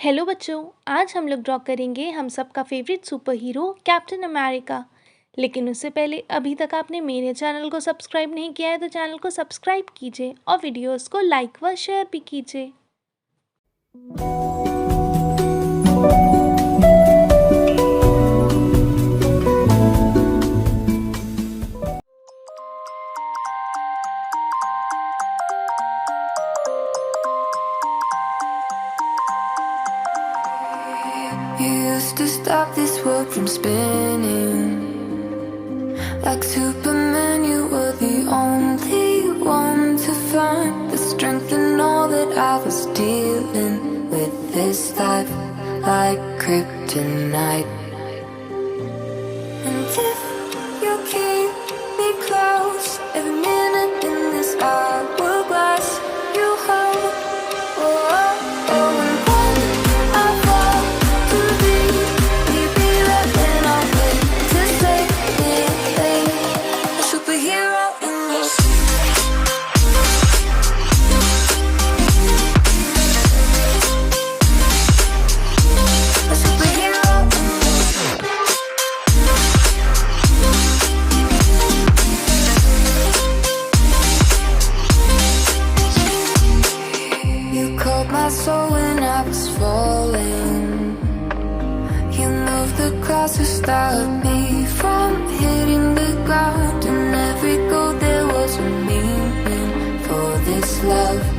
Hello बच्चों, आज हम लोग ड्रॉ करेंगे हम सबका favourite super hero captain America. लेकिन उससे पहले अभी तक आपने मेरे चैनल को सब्सक्राइब नहीं किया है तो चैनल को सब्सक्राइब कीजिए और वीडियोस को लाइक व शेयर भी कीजिए। You used to stop this world from spinning. Like Superman, you were the only one to find the strength in all that I was dealing with this life, like kryptonite. And if you keep me close, every minute in this hourglass you hold. Oh, oh, oh. My soul when I was falling, you moved the clouds to stop me from hitting the ground. And every goal there was a meaning for this love.